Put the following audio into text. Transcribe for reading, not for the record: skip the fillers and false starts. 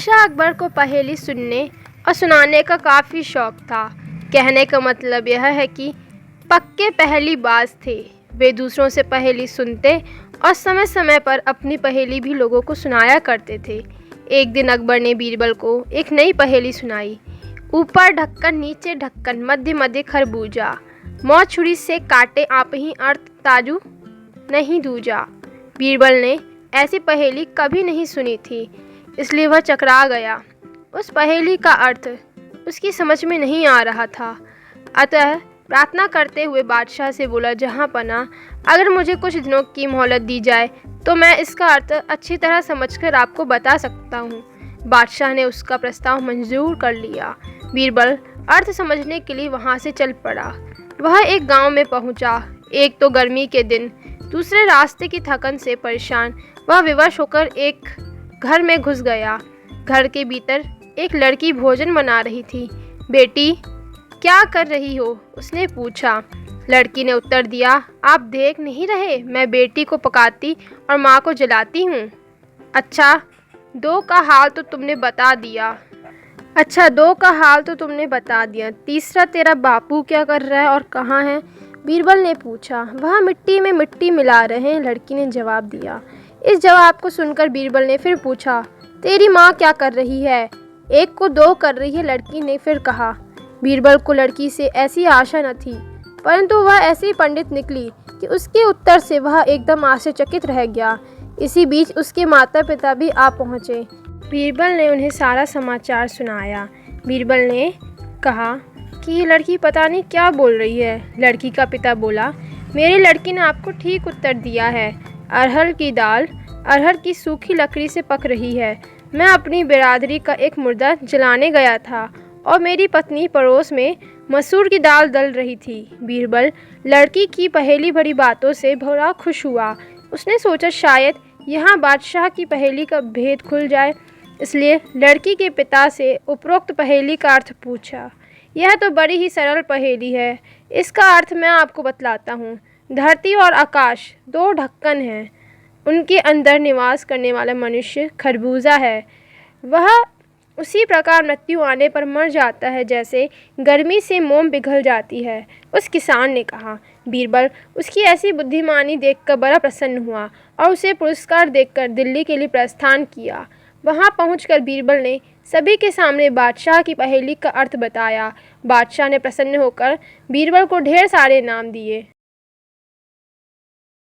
बादशाह अकबर को पहेली सुनने और सुनाने का काफ़ी शौक़ था। कहने का मतलब यह है कि पक्के पहेलीबाज थे। वे दूसरों से पहेली सुनते और समय समय पर अपनी पहेली भी लोगों को सुनाया करते थे। एक दिन अकबर ने बीरबल को एक नई पहेली सुनाई। ऊपर ढक्कन नीचे ढक्कन मध्य मध्य खरबूजा, मौ छुरी से काटे आप ही अर्थ ताजू नहीं दूजा। बीरबल ने ऐसी पहेली कभी नहीं सुनी थी, इसलिए वह चकरा गया। उस पहेली का अर्थ उसकी समझ में नहीं आ रहा था। अतः प्रार्थना करते हुए बादशाह से बोला, जहाँ पना अगर मुझे कुछ दिनों की मोहलत दी जाए तो मैं इसका अर्थ अच्छी तरह समझकर आपको बता सकता हूँ। बादशाह ने उसका प्रस्ताव मंजूर कर लिया। बीरबल अर्थ समझने के लिए वहाँ से चल पड़ा। वह एक गांव में पहुँचा। एक तो गर्मी के दिन, दूसरे रास्ते की थकन से परेशान वह विवश होकर एक घर में घुस गया। घर के भीतर एक लड़की भोजन बना रही थी। बेटी, क्या कर रही हो? उसने पूछा। लड़की ने उत्तर दिया, आप देख नहीं रहे, मैं बेटी को पकाती और माँ को जलाती हूँ। अच्छा, दो का हाल तो तुमने बता दिया। तीसरा, तेरा बापू क्या कर रहा है और कहाँ है? बीरबल ने पूछा। वह मिट्टी में मिट्टी मिला रहे हैं, लड़की ने जवाब दिया। इस जवाब को सुनकर बीरबल ने फिर पूछा, तेरी माँ क्या कर रही है? एक को दो कर रही है, लड़की ने फिर कहा। बीरबल को लड़की से ऐसी आशा न थी, परंतु वह ऐसी पंडित निकली कि उसके उत्तर से वह एकदम आश्चर्यचकित रह गया। इसी बीच उसके माता पिता भी आ पहुँचे। बीरबल ने उन्हें सारा समाचार सुनाया। बीरबल ने कहा कि ये लड़की पता नहीं क्या बोल रही है। लड़की का पिता बोला, मेरी लड़की ने आपको ठीक उत्तर दिया है। अरहर की दाल अरहर की सूखी लकड़ी से पक रही है। मैं अपनी बिरादरी का एक मुर्दा जलाने गया था और मेरी पत्नी पड़ोस में मसूर की दाल दल रही थी। बीरबल लड़की की पहेली भरी बातों से बड़ा खुश हुआ। उसने सोचा शायद यहाँ बादशाह की पहेली का भेद खुल जाए, इसलिए लड़की के पिता से उपरोक्त पहेली का अर्थ पूछा। यह तो बड़ी ही सरल पहेली है, इसका अर्थ मैं आपको बतलाता हूँ। धरती और आकाश दो ढक्कन हैं, उनके अंदर निवास करने वाला मनुष्य खरबूजा है। वह उसी प्रकार मृत्यु आने पर मर जाता है जैसे गर्मी से मोम पिघल जाती है, उस किसान ने कहा। बीरबल उसकी ऐसी बुद्धिमानी देखकर बड़ा प्रसन्न हुआ और उसे पुरस्कार देकर दिल्ली के लिए प्रस्थान किया। वहां पहुंचकर बीरबल ने सभी के सामने बादशाह की पहेली का अर्थ बताया। बादशाह ने प्रसन्न होकर बीरबल को ढेर सारे इनाम दिए।